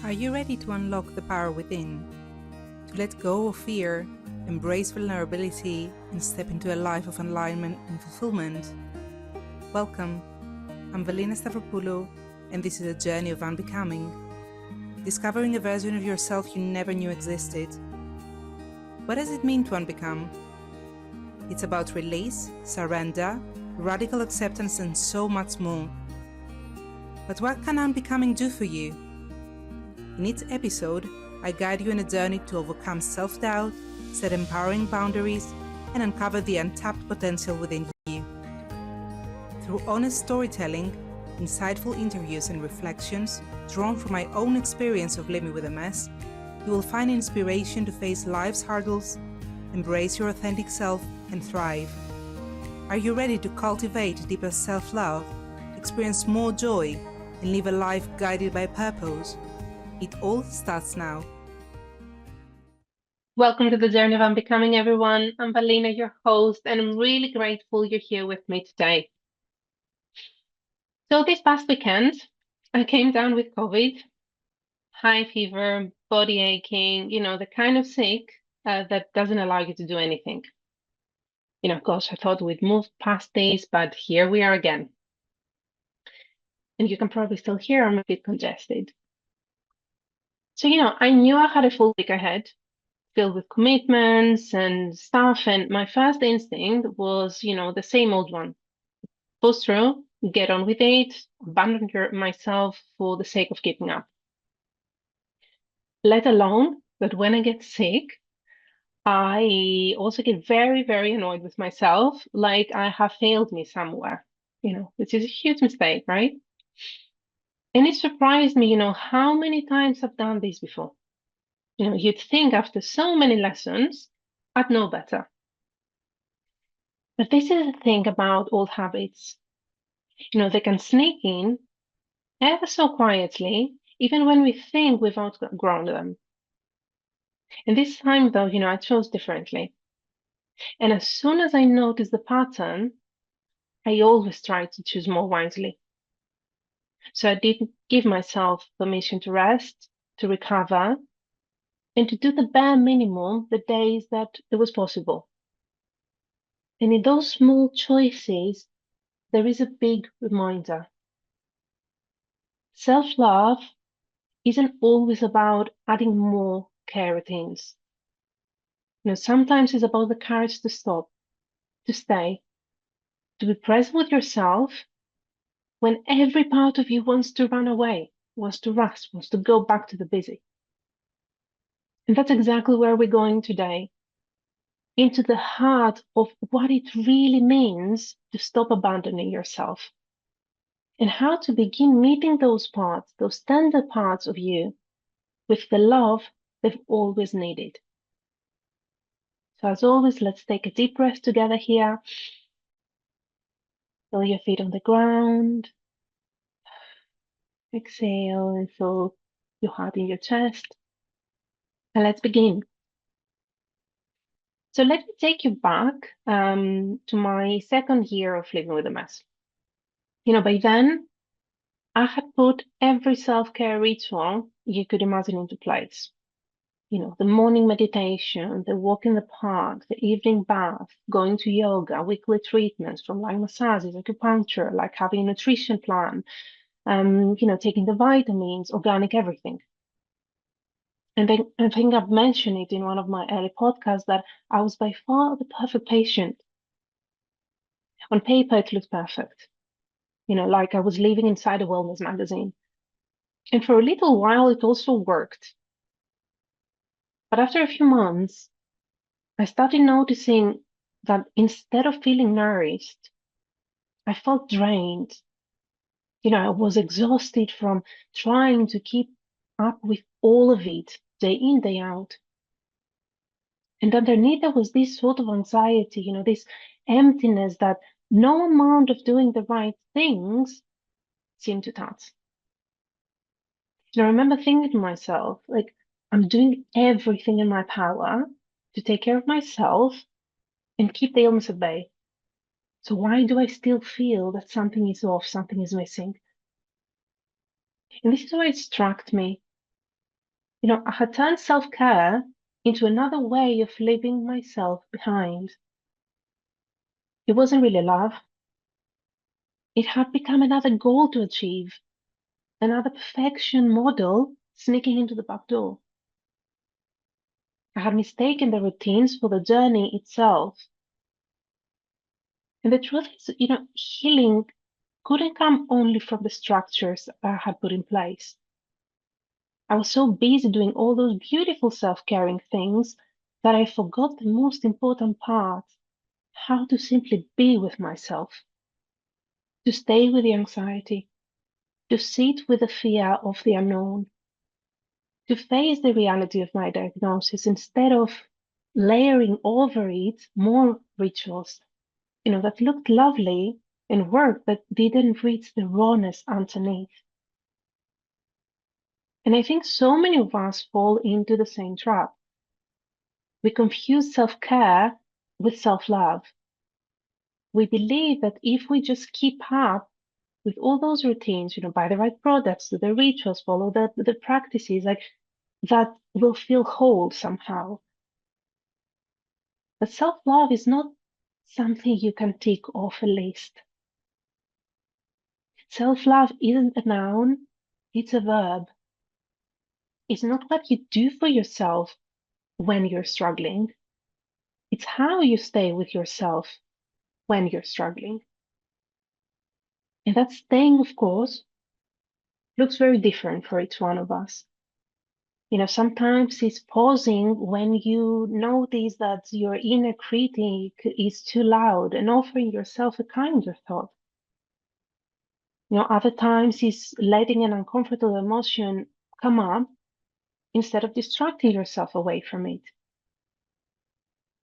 Are you ready to unlock the power within? To let go of fear, embrace vulnerability, and step into a life of alignment and fulfillment? Welcome. I'm Valina Stavropoulou, and this is a journey of unbecoming, discovering a version of yourself you never knew existed. What does it mean to unbecome? It's about release, surrender, radical acceptance, and so much more. But what can unbecoming do for you? In each episode, I guide you on a journey to overcome self-doubt, set empowering boundaries, and uncover the untapped potential within you. Through honest storytelling, insightful interviews, and reflections drawn from my own experience of living with MS, you will find inspiration to face life's hurdles, embrace your authentic self, and thrive. Are you ready to cultivate deeper self-love, experience more joy, and live a life guided by purpose? It all starts now. Welcome to the Journey of Unbecoming, everyone. I'm Valina, your host, and I'm really grateful you're here with me today. So this past weekend, I came down with COVID, high fever, body aching, the kind of sick that doesn't allow you to do anything. Gosh, I thought we'd moved past this, but here we are again. And you can probably still hear I'm a bit congested. So, I knew I had a full week ahead, filled with commitments and stuff. And my first instinct was, the same old one. Push through, get on with it, abandon myself for the sake of keeping up. Let alone that when I get sick, I also get very, very annoyed with myself, like I have failed me somewhere, which is a huge mistake, right? And it surprised me, how many times I've done this before. You'd think after so many lessons, I'd know better. But this is the thing about old habits. They can sneak in ever so quietly, even when we think we've outgrown them. And this time, though, I chose differently. And as soon as I noticed the pattern, I always tried to choose more wisely. So I did give myself permission to rest, to recover, and to do the bare minimum the days that it was possible. And in those small choices, there is a big reminder. Self-love isn't always about adding more care routines. Sometimes it's about the courage to stop, to stay, to be present with yourself when every part of you wants to run away, wants to rush, wants to go back to the busy. And that's exactly where we're going today, into the heart of what it really means to stop abandoning yourself and how to begin meeting those parts, those tender parts of you, with the love they've always needed. So as always, let's take a deep breath together here. Feel your feet on the ground. Exhale and feel your heart in your chest. And let's begin. So let me take you back to my second year of living with MS. By then, I had put every self-care ritual you could imagine into place. The morning meditation, the walk in the park, the evening bath, going to yoga, weekly treatments from like massages, acupuncture, like having a nutrition plan, taking the vitamins, organic everything. And then I think I've mentioned it in one of my early podcasts that I was by far the perfect patient. On paper, it looked perfect. Like I was living inside a wellness magazine. And for a little while, it also worked. But after a few months, I started noticing that instead of feeling nourished, I felt drained. I was exhausted from trying to keep up with all of it, day in, day out. And underneath there was this sort of anxiety, this emptiness that no amount of doing the right things seemed to touch. And I remember thinking to myself, like, I'm doing everything in my power to take care of myself and keep the illness at bay. So why do I still feel that something is off, something is missing? And this is why it struck me. I had turned self-care into another way of leaving myself behind. It wasn't really love. It had become another goal to achieve, another perfection model sneaking into the back door. I had mistaken the routines for the journey itself. And the truth is, healing couldn't come only from the structures I had put in place. I was so busy doing all those beautiful self-caring things that I forgot the most important part, how to simply be with myself, to stay with the anxiety, to sit with the fear of the unknown, to face the reality of my diagnosis instead of layering over it more rituals, that looked lovely and worked but didn't reach the rawness underneath. And I think so many of us fall into the same trap. We confuse self-care with self-love. We believe that if we just keep up with all those routines, buy the right products, do the rituals, follow the practices, like that will feel whole somehow. But self-love is not something you can tick off a list. Self-love isn't a noun, it's a verb. It's not what you do for yourself when you're struggling. It's how you stay with yourself when you're struggling. And that staying, of course, looks very different for each one of us. Sometimes it's pausing when you notice that your inner critic is too loud and offering yourself a kinder thought. Other times it's letting an uncomfortable emotion come up instead of distracting yourself away from it.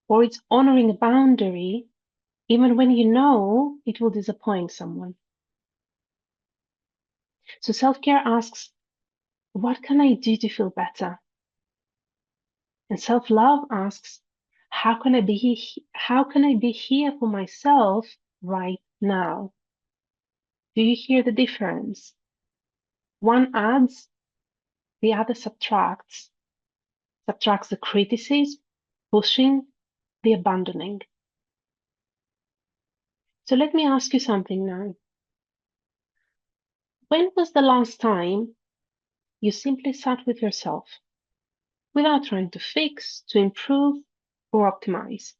Or it's honoring a boundary even when you know it will disappoint someone. So self-care asks, what can I do to feel better? And self-love asks, how can I be here for myself right now? Do you hear the difference? One adds, the other subtracts. Subtracts the criticism, pushing, the abandoning. So let me ask you something now. When was the last time you simply sat with yourself without trying to fix, to improve, or optimize?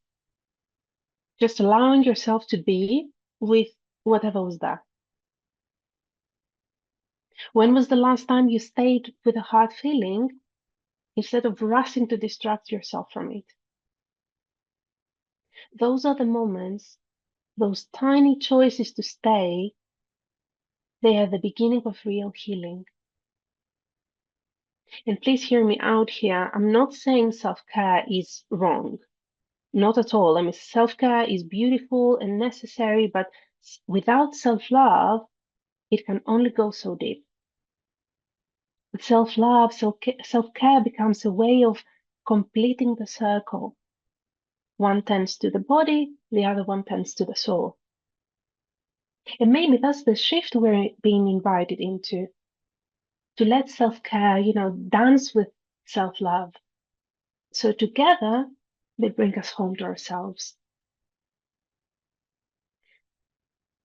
Just allowing yourself to be with whatever was there. When was the last time you stayed with a hard feeling instead of rushing to distract yourself from it? Those are the moments, those tiny choices to stay, they are the beginning of real healing. And please hear me out here. I'm not saying self-care is wrong. Not at all. I mean, self-care is beautiful and necessary, but without self-love, it can only go so deep. Self-love, self-care becomes a way of completing the circle. One tends to the body, the other one tends to the soul. And maybe that's the shift we're being invited into, to let self-care, dance with self-love. So together, they bring us home to ourselves.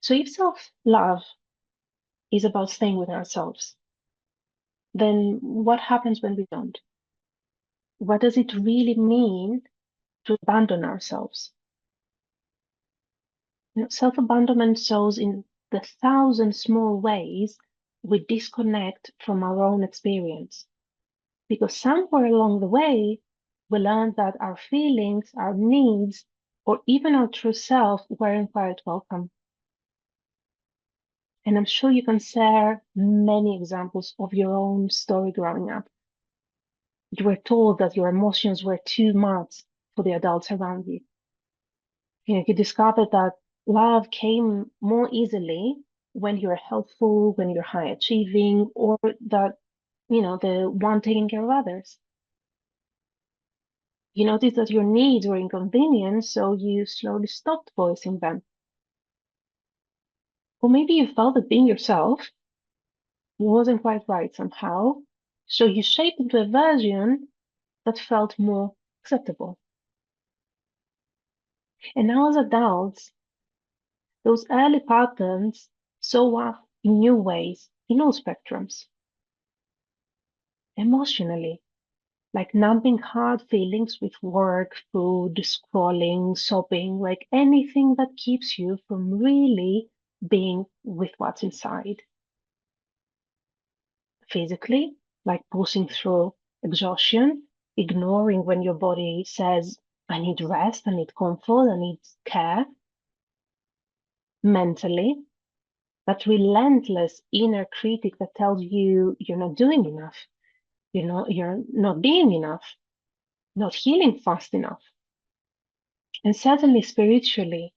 So if self-love is about staying with ourselves, then what happens when we don't? What does it really mean to abandon ourselves? Self-abandonment shows in the thousand small ways we disconnect from our own experience. Because somewhere along the way, we learned that our feelings, our needs, or even our true self weren't quite welcome. And I'm sure you can share many examples of your own story growing up. You were told that your emotions were too much for the adults around you. You discovered that love came more easily when you're helpful, when you're high achieving, or that, the one taking care of others. You noticed that your needs were inconvenient, so you slowly stopped voicing them. Or maybe you felt that being yourself wasn't quite right somehow, So you shape into a version that felt more acceptable. And now as adults, those early patterns show up in new ways in all spectrums. Emotionally, like numbing hard feelings with work, food, scrolling, shopping, like anything that keeps you from really being with what's inside. Physically, like pushing through exhaustion, ignoring when your body says, I need rest, I need comfort, I need care. Mentally, that relentless inner critic that tells you you're not doing enough, you're not being enough, not healing fast enough. And certainly spiritually,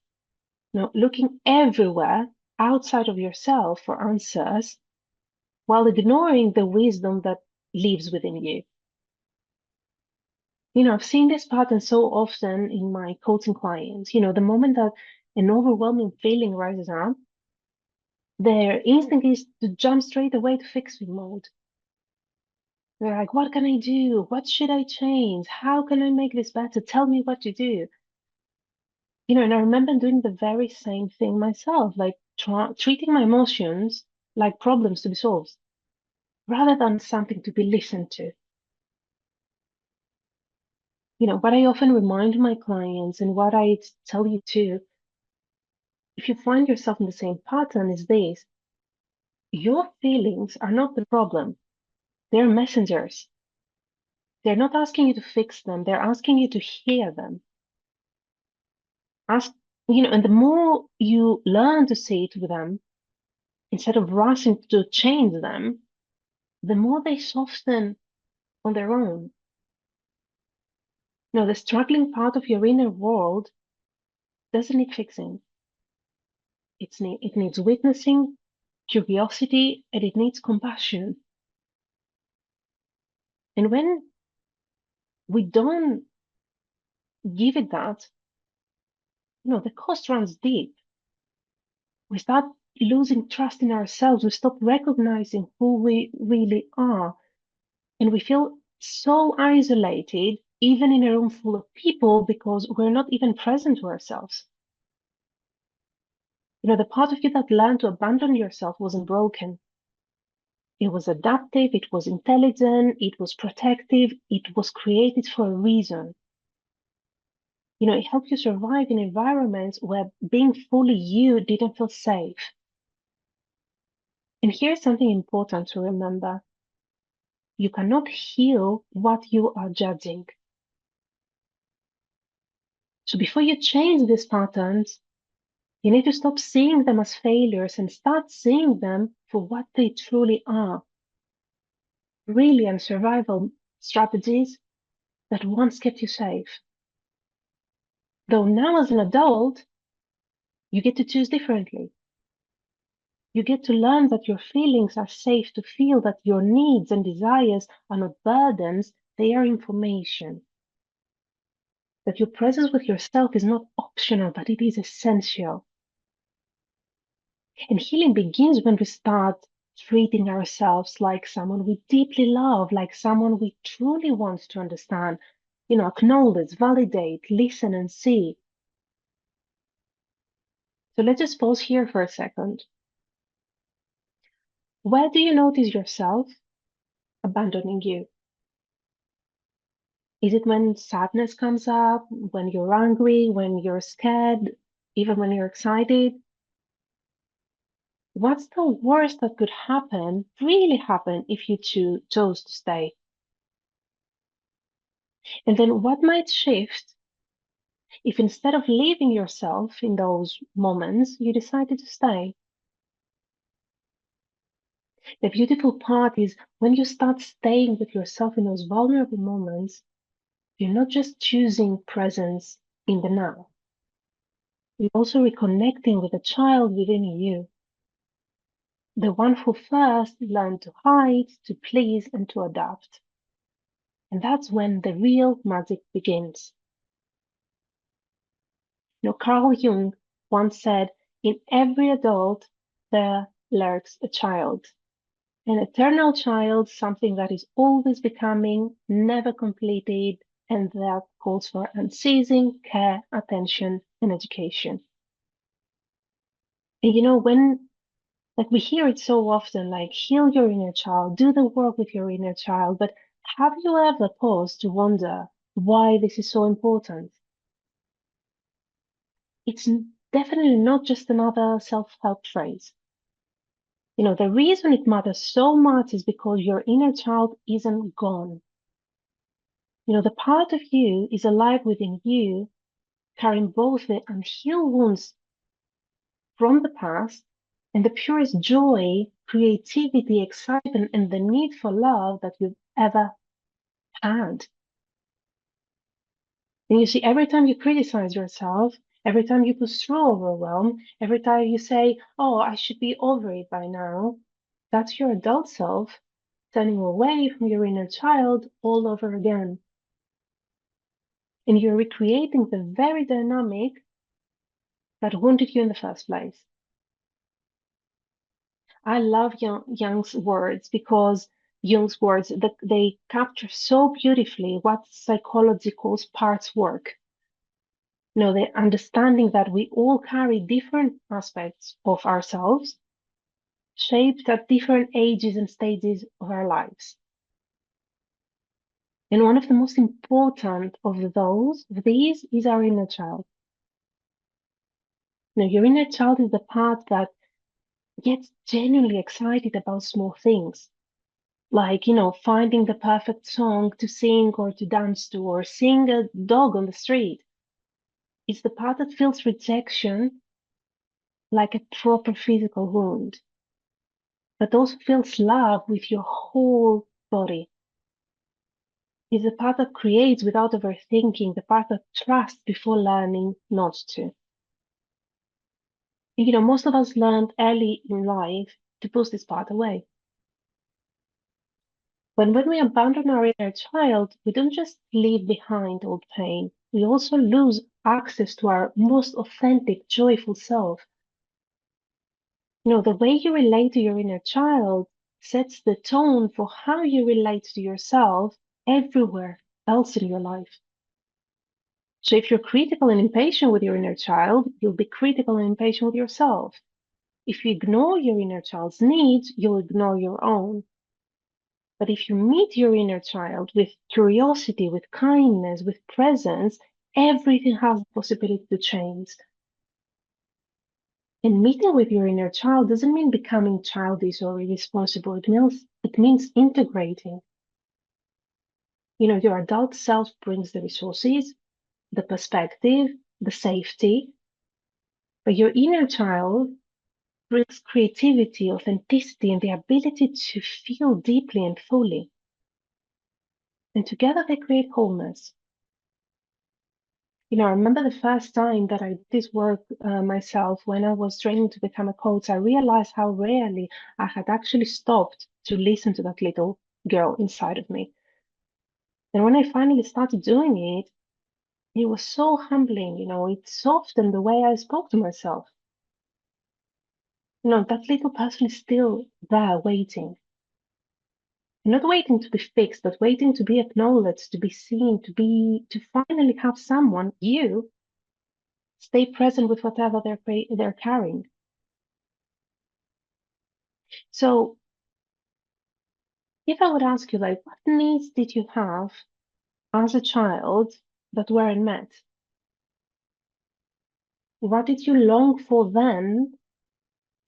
looking everywhere outside of yourself for answers while ignoring the wisdom that lives within you. I've seen this pattern so often in my coaching clients. The moment that an overwhelming feeling rises up, their instinct is to jump straight away to fixing mode. They're like, what can I do? What should I change? How can I make this better? Tell me what to do. And I remember doing the very same thing myself, like treating my emotions like problems to be solved rather than something to be listened to. What I often remind my clients and what I tell you too, if you find yourself in the same pattern, is this: your feelings are not the problem. They're messengers. They're not asking you to fix them. They're asking you to hear them. Ask, and the more you learn to sit with them, instead of rushing to change them, the more they soften on their own. The struggling part of your inner world doesn't need fixing. It needs witnessing, curiosity, and it needs compassion. And when we don't give it that, the cost runs deep. We start losing trust in ourselves. We stop recognizing who we really are. And we feel so isolated, even in a room full of people, because we're not even present to ourselves. The part of you that learned to abandon yourself wasn't broken. It was adaptive, it was intelligent, it was protective, it was created for a reason. It helped you survive in environments where being fully you didn't feel safe. And here's something important to remember: you cannot heal what you are judging. So before you change these patterns, you need to stop seeing them as failures and start seeing them for what they truly are: brilliant survival strategies that once kept you safe. Though now, as an adult, you get to choose differently. You get to learn that your feelings are safe to feel, that your needs and desires are not burdens, they are information. That your presence with yourself is not optional, but it is essential. And healing begins when we start treating ourselves like someone we deeply love, like someone we truly want to understand, acknowledge, validate, listen, and see. So let's just pause here for a second. Where do you notice yourself abandoning you? Is it when sadness comes up, when you're angry, when you're scared, even when you're excited? What's the worst that could happen, really happen, if you chose to stay? And then what might shift if instead of leaving yourself in those moments, you decided to stay? The beautiful part is when you start staying with yourself in those vulnerable moments, you're not just choosing presence in the now. You're also reconnecting with the child within you, the one who first learned to hide, to please, and to adapt. And that's when the real magic begins. Carl Jung once said, in every adult, there lurks a child. An eternal child, something that is always becoming, never completed, and that calls for unceasing care, attention, and education. And when like we hear it so often, like heal your inner child, do the work with your inner child, but have you ever paused to wonder why this is so important? It's definitely not just another self-help phrase. The reason it matters so much is because your inner child isn't gone. The part of you is alive within you, carrying both the unhealed wounds from the past and the purest joy, creativity, excitement, and the need for love that you've ever had. And you see, every time you criticize yourself, every time you push through overwhelm, every time you say, oh, I should be over it by now, that's your adult self turning away from your inner child all over again. And you're recreating the very dynamic that wounded you in the first place. I love Jung's words because Jung's words that they capture so beautifully what psychology calls parts work. The understanding that we all carry different aspects of ourselves, shaped at different ages and stages of our lives. And one of the most important of these is our inner child. Your inner child is the part that gets genuinely excited about small things, like, finding the perfect song to sing or to dance to, or seeing a dog on the street. It's the part that feels rejection like a proper physical wound, but also feels love with your whole body. It's the part that creates without overthinking, the part that trusts before learning not to. Most of us learned early in life to push this part away. When we abandon our inner child, we don't just leave behind old pain, we also lose access to our most authentic, joyful self. The way you relate to your inner child sets the tone for how you relate to yourself everywhere else in your life. So if you're critical and impatient with your inner child, you'll be critical and impatient with yourself. If you ignore your inner child's needs, you'll ignore your own. But if you meet your inner child with curiosity, with kindness, with presence, everything has the possibility to change. And meeting with your inner child doesn't mean becoming childish or irresponsible. It means integrating. Your adult self brings the resources, the perspective, the safety, but your inner child brings creativity, authenticity, and the ability to feel deeply and fully. And together they create wholeness. I remember the first time that I did this work myself when I was training to become a coach. I realized how rarely I had actually stopped to listen to that little girl inside of me. And when I finally started doing it, it was so humbling. It softened the way I spoke to myself. That little person is still there waiting. Not waiting to be fixed, but waiting to be acknowledged, to be seen, to finally have someone, you, stay present with whatever they're carrying. So if I would ask you, like, what needs did you have as a child that weren't met? What did you long for then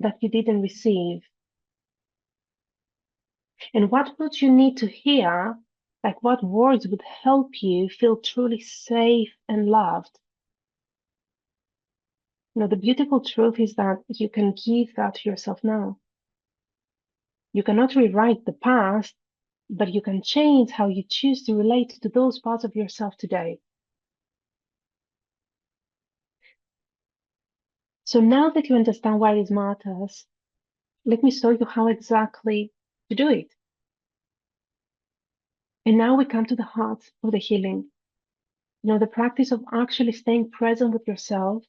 that you didn't receive? And what would you need to hear? Like, what words would help you feel truly safe and loved? The beautiful truth is that you can give that to yourself now. You cannot rewrite the past, but you can change how you choose to relate to those parts of yourself today. So now that you understand why this matters, let me show you how exactly to do it. And now we come to the heart of the healing. The practice of actually staying present with yourself,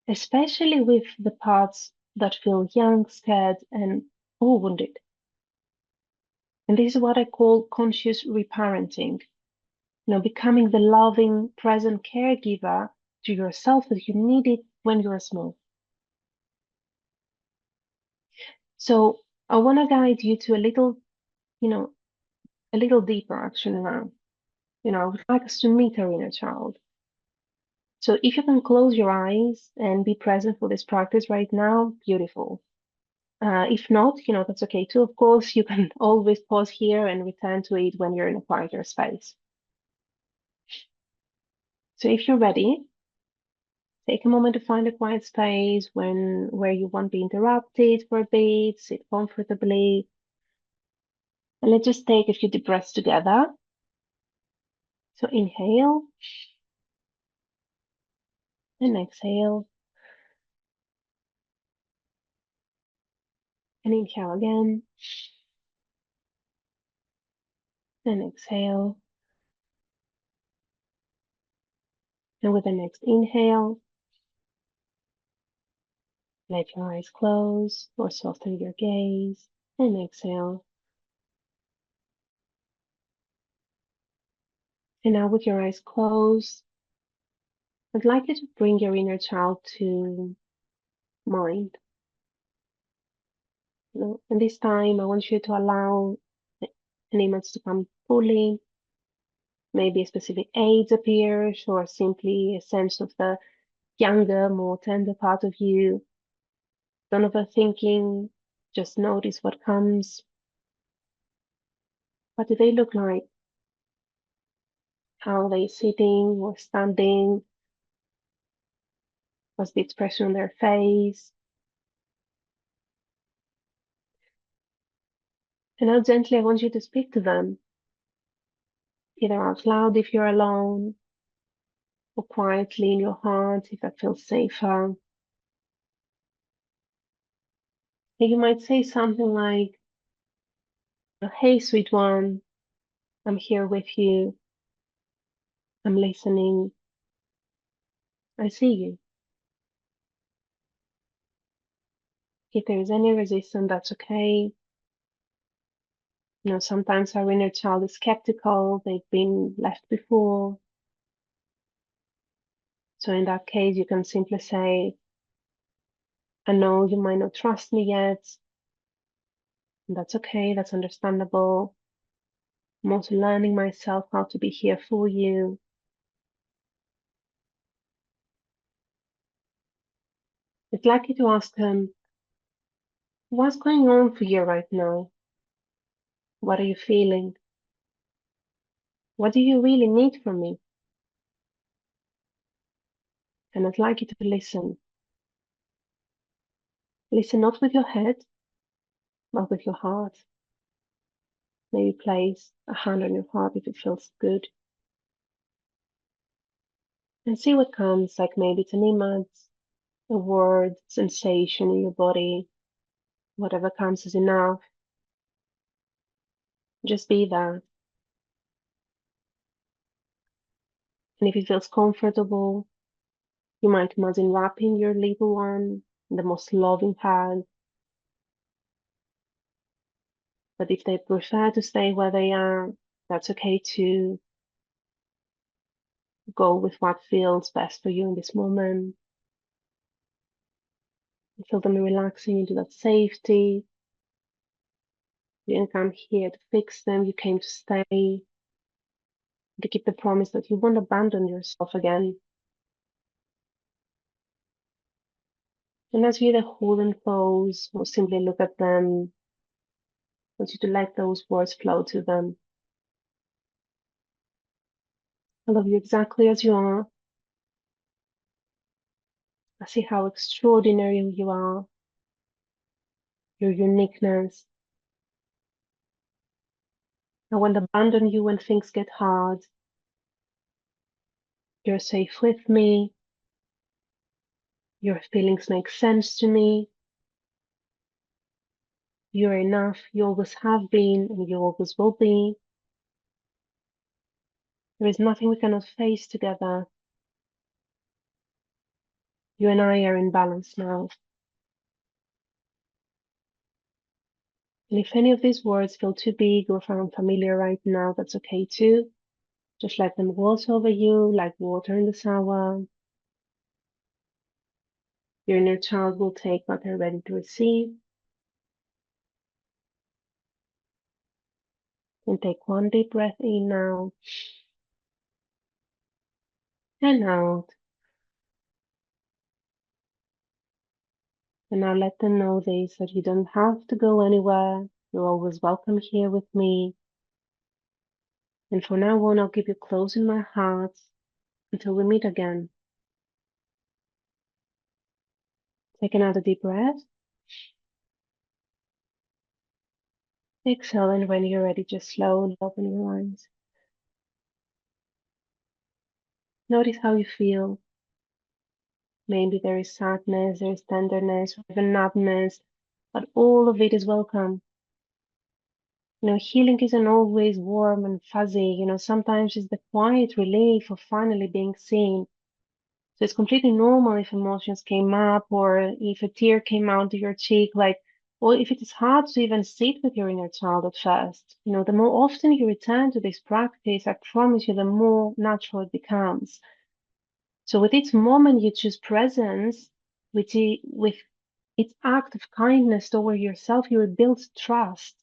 especially with the parts that feel young, scared, and or wounded. And this is what I call conscious reparenting. Becoming the loving, present caregiver to yourself that you needed when you were small. So I want to guide you to a little deeper actually now. I would like us to meet our inner child. So if you can close your eyes and be present for this practice right now, beautiful. If not, that's okay too. Of course, you can always pause here and return to it when you're in a quieter space. So if you're ready, take a moment to find a quiet space where you won't be interrupted for a bit, sit comfortably. And let's just take a few deep breaths together. So inhale and exhale. And inhale again. And exhale. And with the next inhale, let your eyes close or soften your gaze. And exhale. And now with your eyes closed, I'd like you to bring your inner child to mind. And this time I want you to allow an image to come fully. Maybe a specific age appears, or simply a sense of the younger, more tender part of you. Don't overthinking, just notice what comes. What do they look like? How are they sitting or standing? What's the expression on their face? And now gently I want you to speak to them, either out loud if you're alone, or quietly in your heart if that feels safer. And you might say something like, "Hey, sweet one, I'm here with you. I'm listening. I see you." If there is any resistance, that's okay. Sometimes our inner child is skeptical, they've been left before. So in that case, you can simply say, "I know you might not trust me yet. And that's okay, that's understandable. I'm also learning myself how to be here for you." It's likely to ask them, "What's going on for you right now? What are you feeling? What do you really need from me?" And I'd like you to listen. Listen not with your head, but with your heart. Maybe place a hand on your heart if it feels good. And see what comes, like maybe it's an image, a word, sensation in your body, whatever comes is enough. Just be there. And if it feels comfortable, you might imagine wrapping your little one in the most loving hug. But if they prefer to stay where they are, that's okay too. Go with what feels best for you in this moment. You feel them relaxing into that safety. You didn't come here to fix them, you came to stay, to keep the promise that you won't abandon yourself again. And as you either hold them close or simply look at them, I want you to let those words flow to them. "I love you exactly as you are. I see how extraordinary you are, your uniqueness. I won't abandon you when things get hard. You're safe with me. Your feelings make sense to me. You're enough. You always have been, and you always will be. There is nothing we cannot face together. You and I are in balance now." And if any of these words feel too big or unfamiliar right now, that's okay too. Just let them wash over you like water in the shower. Your inner child will take what they're ready to receive. And take one deep breath in now and out. And now let them know this, that you don't have to go anywhere. You're always welcome here with me. And from now on, I'll keep you close in my heart until we meet again. Take another deep breath. Exhale, and when you're ready, just slowly open your eyes. Notice how you feel. Maybe there is sadness, there is tenderness, or even numbness, but all of it is welcome. Healing isn't always warm and fuzzy. Sometimes it's the quiet relief of finally being seen. So it's completely normal if emotions came up or if a tear came out to your cheek, or if it is hard to even sit with your inner child at first. The more often you return to this practice, I promise you, the more natural it becomes. So with each moment you choose presence, with its act of kindness toward yourself, you rebuild trust.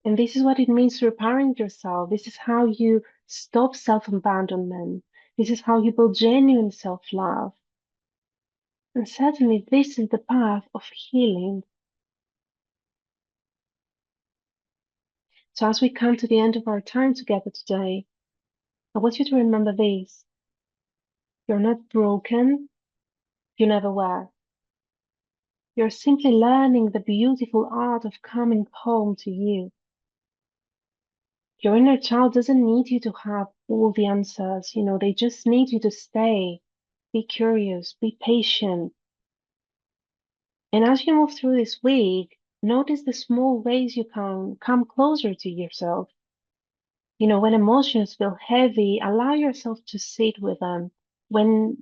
And this is what it means to reparent yourself. This is how you stop self-abandonment. This is how you build genuine self-love. And certainly this is the path of healing. So as we come to the end of our time together today, I want you to remember this. You're not broken. You never were. You're simply learning the beautiful art of coming home to you. Your inner child doesn't need you to have all the answers. They just need you to stay, be curious, be patient. And as you move through this week, notice the small ways you can come closer to yourself. When emotions feel heavy, allow yourself to sit with them. When,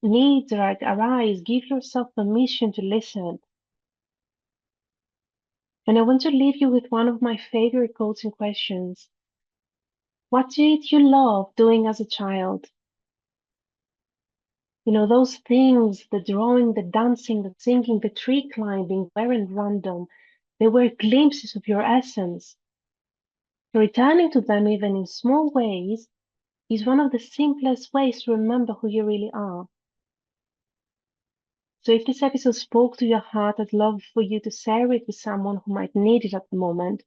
needs arise, give yourself permission to listen. And I want to leave you with one of my favorite quotes and questions. What did you love doing as a child? Those things, the drawing, the dancing, the singing, the tree climbing, weren't random. They were glimpses of your essence. Returning to them, even in small ways, is one of the simplest ways to remember who you really are. So if this episode spoke to your heart, I'd love for you to share it with someone who might need it at the moment.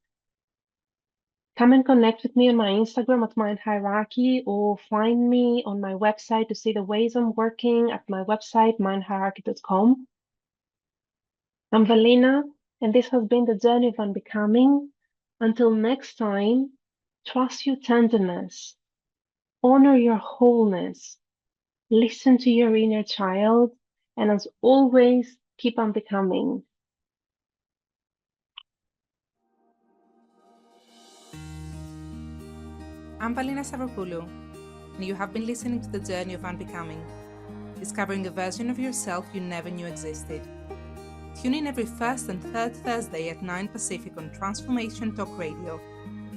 Come and connect with me on my Instagram at Mind Hierarchy, or find me on my website to see the ways I'm working at my website, mindhierarchy.com. I'm Valina, and this has been the journey of unbecoming. Until next time, trust your tenderness, honor your wholeness, listen to your inner child, and as always, keep unbecoming. I'm Valina Stavropoulou, and you have been listening to the journey of Unbecoming, discovering a version of yourself you never knew existed. Tune in every first and third Thursday at 9 Pacific on Transformation Talk Radio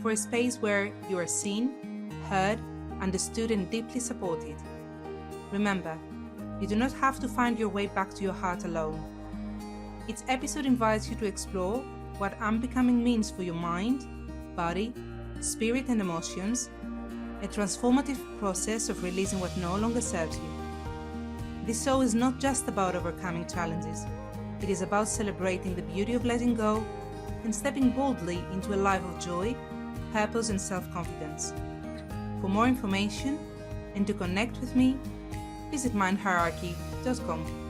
for a space where you are seen, heard, understood, and deeply supported. Remember, you do not have to find your way back to your heart alone. Each episode invites you to explore what unbecoming means for your mind, body, spirit, and emotions, a transformative process of releasing what no longer serves you. This show is not just about overcoming challenges. It is about celebrating the beauty of letting go and stepping boldly into a life of joy, purpose, and self-confidence. For more information and to connect with me, visit mindhierarchy.com.